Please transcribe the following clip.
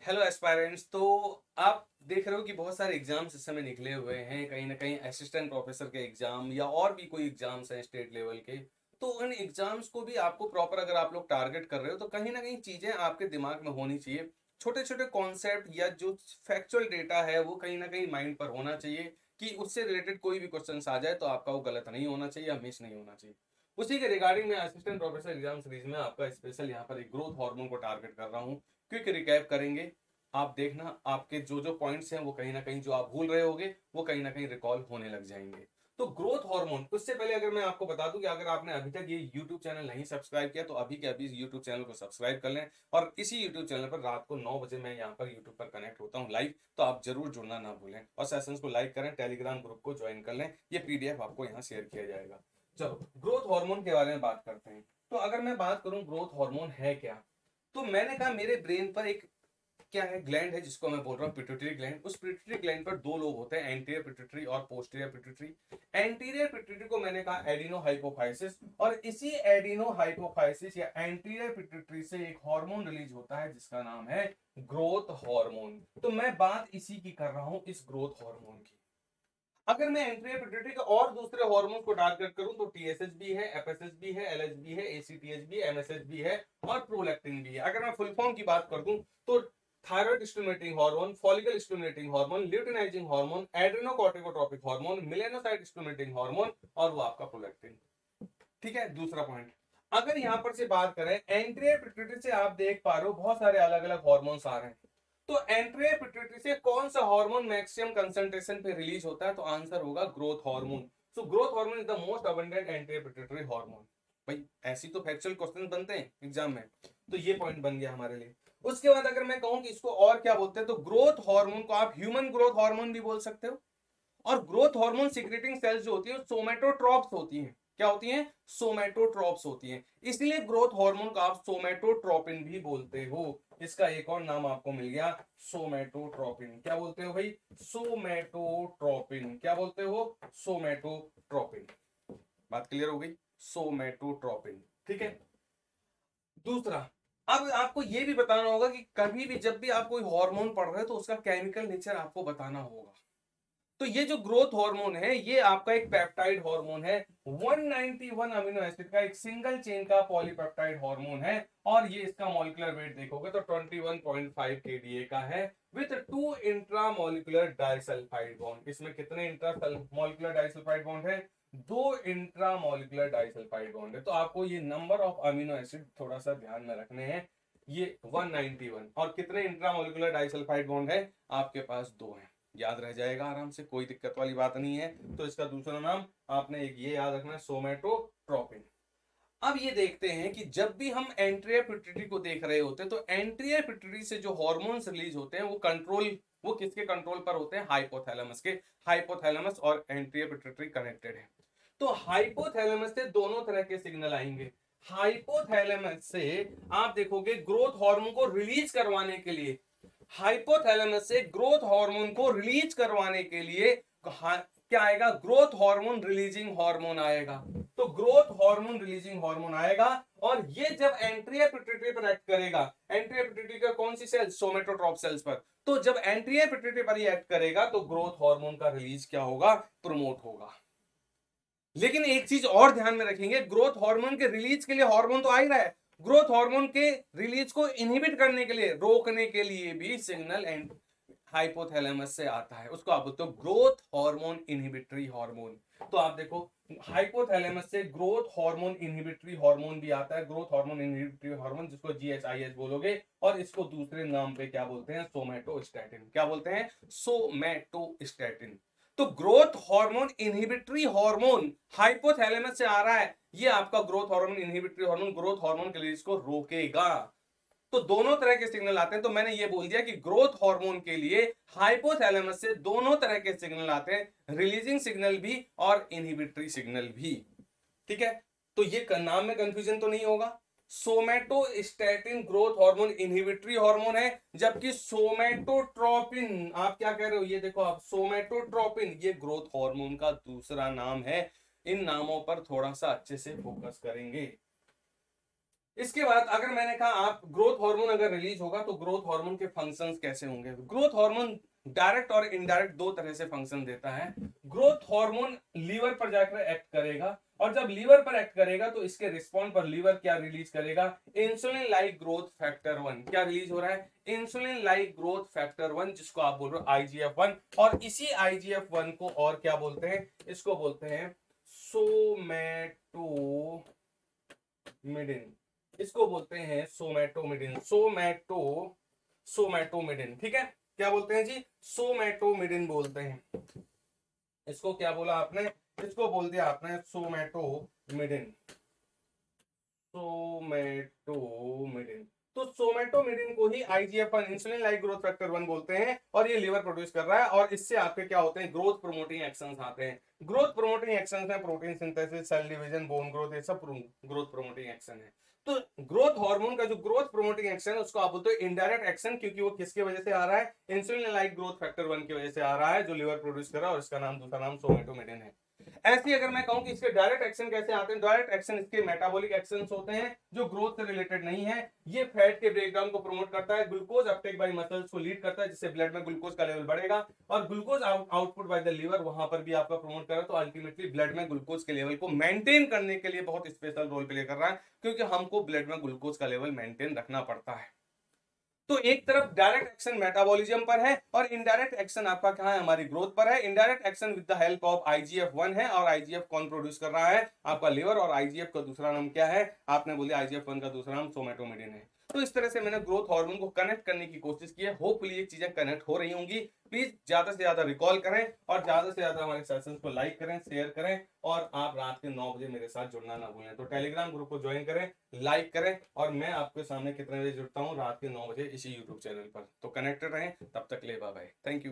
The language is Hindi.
Hello aspirants. तो आप देख रहे हो कि बहुत सारे एग्जाम्स इस समय निकले हुए हैं, कहीं ना कहीं असिस्टेंट प्रोफेसर के एग्जाम या और भी कोई एग्जाम्स हैं स्टेट लेवल के। तो उन एग्जाम्स को भी आपको प्रॉपर अगर आप लोग टारगेट कर रहे हो तो कहीं ना कहीं चीज़ें आपके दिमाग में होनी चाहिए। छोटे छोटे कॉन्सेप्ट या जो फैक्चुअल डेटा है वो कहीं ना कहीं माइंड पर होना चाहिए कि उससे रिलेटेड कोई भी क्वेश्चन आ जाए तो आपका वो गलत नहीं होना चाहिए या मिस नहीं होना चाहिए। उसी के रिगार्डिंग मैं असिस्टेंट प्रोफेसर एग्जाम सीरीज में आपका स्पेशल यहाँ पर एक ग्रोथ हार्मोन को टारगेट कर रहा हूँ। क्विक रिकैप करेंगे। आप देखना आपके जो जो पॉइंट्स हैं वो कहीं ना कहीं जो आप भूल रहे होगे वो कहीं ना कहीं रिकॉल होने लग जाएंगे। तो ग्रोथ हार्मोन, उससे पहले अगर मैं आपको बता दूं कि अगर आपने अभी तक ये YouTube चैनल नहीं सब्सक्राइब किया तो अभी के अभी YouTube चैनल को सब्सक्राइब कर लें। और इसी YouTube चैनल पर रात को 9 बजे मैं यहाँ पर YouTube पर कनेक्ट होता हूँ लाइव, तो आप जरूर जुड़ना ना भूलें और सेशंस को लाइक करें, टेलीग्राम ग्रुप को ज्वाइन कर लें। ये PDF आपको यहाँ शेयर किया जाएगा। चलो ग्रोथ हार्मोन के बारे में बात करते हैं। तो अगर मैं बात करूं ग्रोथ हार्मोन है क्या, तो मैंने कहा मेरे ब्रेन पर एक क्या है ग्लैंड है जिसको मैं बोल रहा हूँ पिट्यूटरी ग्लैंड। उस पिट्यूटरी ग्लैंड पर दो लोग होते हैं, एंटीरियर पिट्यूटरी और पोस्टीरियर पिट्यूटरी। एंटीरियर पिट्यूटरी को मैंने कहा एडिनो हाइपोफाइसिस, और इसी एडिनो हाइपोफाइसिस या एंटीरियर पिट्यूटरी से एक हार्मोन रिलीज होता है जिसका नाम है ग्रोथ हार्मोन। तो मैं बात इसी की कर रहा हूँ, इस ग्रोथ हार्मोन की। अगर मैं एंटीरियर पिट्यूटरी के और दूसरे हार्मोन को टारगेट करूं तो TSH भी है, FSH भी है, LH भी है, ACTH भी है, MSH भी है और प्रोलैक्टिन भी है। अगर मैं फुल फॉर्म की बात कर दूं तो thyroid stimulating hormone, follicle stimulating hormone, luteinizing hormone, adrenocorticotropic hormone, melanocyte stimulating hormone और वो आपका प्रोलैक्टिन। ठीक है, दूसरा पॉइंट। अगर यहां पर से बात करें एंटीरियर पिट्यूटरी से, आप देख पा रहे हो बहुत सारे अलग अलग हार्मोन्स आ रहे हैं। तो एंटीरियर पिट्यूटरी से कौन सा हार्मोन मैक्सिमम कंसंट्रेशन पे रिलीज होता है, तो आंसर होगा growth hormone. So growth hormone is the most abundant anterior pituitary hormone. भाई ऐसी तो फैक्चुअल क्वेश्चन बनते हैं एग्जाम में, तो ये पॉइंट बन गया हमारे लिए। उसके बाद अगर मैं कहूं कि इसको और क्या बोलते हैं, तो ग्रोथ हार्मोन को आप ह्यूमन ग्रोथ हार्मोन भी बोल सकते हो। और ग्रोथ हार्मोन सिक्रेटिंग सेल्स जो होती है सोमेटोट्रॉप्स होती हैं। क्या होती हैं? सोमेटोट्रॉप्स होती हैं। इसलिए ग्रोथ हार्मोन को आप सोमेटोट्रोपिन भी बोलते हो। इसका एक और नाम आपको मिल गया, सोमेटोट्रोपिन। क्या बोलते हो भाई? सोमेटोट्रोपिन। क्या बोलते हो? सोमेटोट्रोपिन। बात क्लियर हो गई? सोमेटोट्रोपिन। ठीक है। दूसरा, अब आपको यह भी बताना होगा कि कभी भी जब भी आप कोई हार्मोन पढ़ रहे हो तो उसका केमिकल नेचर आपको बताना होगा। तो ये जो ग्रोथ हार्मोन है ये आपका एक पेप्टाइड हार्मोन है। 191 अमीनो एसिड का एक सिंगल चेन का पॉलीपेप्टाइड हार्मोन है। और ये इसका मॉलिक्यूलर वेट देखोगे तो 21.5 kDa का है, विद 2 इंट्रामोलिकुलर डाइसल्फाइड बॉन्ड। इसमें कितने इंट्रामोलिकुलर डाइसल्फाइड बॉन्ड है? 2 इंट्रामोलिकुलर डाइसल्फाइड बॉन्ड है। तो आपको ये नंबर ऑफ अमीनो एसिड थोड़ा सा ध्यान में रखने हैं। ये 191 और कितने इंट्रामोलिकुलर डाइसल्फाइड बॉन्ड है? आपके पास दो है। याद रह जाएगा आराम से, कोई दिक्कत वाली बात नहीं है। तो इसका दूसरा नाम आपने एक ये याद रखना है, सोमेटोट्रोपिन। अब ये देखते हैं कि जब भी हम एंटीरियर पिट्यूटरी को देख रहे होते हैं तो एंटीरियर पिट्यूटरी से जो हार्मोन्स रिलीज होते हैं वो किसके कंट्रोल पर होते हैं? हाइपोथैलेमस के। हाइपोथैलेमस और एंटीरियर पिट्यूटरी कनेक्टेड है। तो हाइपोथैलेमस से दोनों तरह के सिग्नल आएंगे। हाइपोथैलेमस से आप देखोगे ग्रोथ हार्मोन को रिलीज करवाने के लिए, हाइपोथैलेमस से ग्रोथ हार्मोन को रिलीज करवाने के लिए क्या आएगा? ग्रोथ हार्मोन रिलीजिंग हार्मोन आएगा। तो ग्रोथ हार्मोन रिलीजिंग हार्मोन आएगा और ये जब एंटीरियर पिट्यूटरी पर एक्ट करेगा, एंटीरियर पिट्यूटरी का कौन सी सेल? सोमेटोट्रॉप सेल्स पर। तो जब एंटीरियर पिट्यूटरी पर ये एक्ट करेगा तो ग्रोथ हार्मोन का रिलीज क्या होगा? प्रमोट होगा। लेकिन एक चीज और ध्यान में रखेंगे, ग्रोथ हार्मोन के रिलीज के लिए हार्मोन तो आ ही रहा है, ग्रोथ हार्मोन के रिलीज को इनहिबिट करने के लिए, रोकने के लिए भी सिग्नल एंड हाइपोथैलेमस से आता है। उसको आप बोलते हो ग्रोथ हार्मोन इनहिबिटरी हार्मोन। तो आप देखो हाइपोथैलेमस से ग्रोथ हार्मोन इनहिबिटरी हार्मोन भी आता है, ग्रोथ हार्मोन इनहिबिटरी हार्मोन जिसको GHIH बोलोगे, और इसको दूसरे नाम पे क्या बोलते हैं? सोमेटोस्टैटिन। क्या बोलते हैं? सोमेटोस्टैटिन। तो growth hormone inhibitory hormone hypothalamus से आ रहा है, ये आपका growth hormone inhibitory hormone growth hormone के रिलीज को रोकेगा। तो दोनों तरह के सिग्नल आते हैं। तो मैंने ये बोल दिया कि ग्रोथ हार्मोन के लिए हाइपोथैलेमस से दोनों तरह के सिग्नल आते हैं, रिलीजिंग सिग्नल भी और इनहिबिटरी सिग्नल भी। ठीक है, तो ये नाम में कंफ्यूजन तो नहीं होगा। Somatostatin growth hormone inhibitory hormone है, जबकि सोमेटोट्रोपिन आप क्या कह रहे हो? ये देखो आप, सोमेटोट्रोपिन ये ग्रोथ हार्मोन का दूसरा नाम है। इन नामों पर थोड़ा सा अच्छे से फोकस करेंगे। इसके बाद अगर मैंने कहा आप ग्रोथ हार्मोन अगर रिलीज होगा तो ग्रोथ हार्मोन के फंक्शंस कैसे होंगे। ग्रोथ हार्मोन डायरेक्ट और इनडायरेक्ट दो तरह से फंक्शन देता है। ग्रोथ हार्मोन लीवर पर जाकर एक्ट करेगा, और जब लीवर पर एक्ट करेगा तो इसके रिस्पॉन्स पर लीवर क्या रिलीज करेगा, इंसुलिन लाइक ग्रोथ फैक्टर 1। क्या रिलीज हो रहा है, इंसुलिन लाइक ग्रोथ फैक्टर 1, जिसको आप बोल रहे हो IGF-1। और इसी IGF-1 को और क्या बोलते हैं, इसको बोलते हैं सोमैटोमिडिन। इसको बोलते हैं सोमैटोमिडिन, सोमैटोमिडिन, ठीक है। क्या बोलते हैं जी, सोमैटोमिडिन बोलते हैं। इसको क्या बोला आपने, इसको बोल दिया आपने सोमैटोमिडिन, सोमैटोमिडिन। तो सोमैटोमिडिन को ही IGF-1 insulin like growth factor 1 बोलते हैं, और ये लीवर प्रोड्यूस कर रहा है, और इससे आपके क्या होते हैं, ग्रोथ प्रोमोटिंग एक्शंस आते हैं। ग्रोथ प्रोमोटिंग एक्शंस में protein synthesis, cell division, bone growth, ये सब ग्रोथ प्रोमोटिंग एक्शन है। तो ग्रोथ हार्मोन का जो ग्रोथ प्रोमोटिंग एक्शन है उसको आप बोलते हो इनडायरेक्ट एक्शन, क्योंकि वो किसकी वजह से आ रहा है, इंसुलिन लाइक ग्रोथ फैक्टर 1 की वजह से आ रहा है, जो लीवर प्रोड्यूस कर रहा है, और इसका नाम, दूसरा नाम सोमैटोमिडिन है। ऐसी अगर मैं कहूं कि इसके डायरेक्ट एक्शन कैसे आते हैं, डायरेक्ट एक्शन इसके मेटाबॉलिक एक्शंस होते हैं जो ग्रोथ से रिलेटेड नहीं है। ये फैट के ब्रेकडाउन को प्रमोट करता है, ग्लूकोज अपटेक बाय मसल्स को लीड करता है, जिससे ब्लड में ग्लूकोज का लेवल बढ़ेगा, और glucose output by the liver वहां पर भी आपका प्रमोट कर रहा है। तो अल्टीमेटली ब्लड में ग्लूकोज के लेवल को मेंटेन करने के लिए बहुत स्पेशल रोल प्ले कर रहा है, क्योंकि हमको ब्लड में ग्लूकोज का लेवल मेंटेन रखना पड़ता है। तो एक तरफ डायरेक्ट एक्शन मेटाबॉलिज्म पर है, और इनडायरेक्ट एक्शन आपका कहां है, हमारी ग्रोथ पर है। Indirect action with the help of IGF-1 है, और IGF कौन प्रोड्यूस कर रहा है, आपका लिवर, और IGF का दूसरा नाम क्या है, आपने बोलिए IGF-1 का दूसरा नाम सोमैटोमिडिन है। तो इस तरह से मैंने ग्रोथ हार्मोन को कनेक्ट करने की कोशिश की है। होपफुली ये चीजें कनेक्ट हो रही होंगी। प्लीज ज्यादा से ज्यादा रिकॉल करें, और ज्यादा से ज्यादा हमारे सेशंस को लाइक करें, शेयर करें, और आप रात के 9 बजे मेरे साथ जुड़ना ना भूलें। तो टेलीग्राम ग्रुप को ज्वाइन करें, लाइक करें, और मैं आपके सामने कितने बजे जुड़ता हूँ, रात के 9 बजे इसी यूट्यूब चैनल पर। तो कनेक्टेड रहें, तब तक ले बाय बाय, थैंक यू।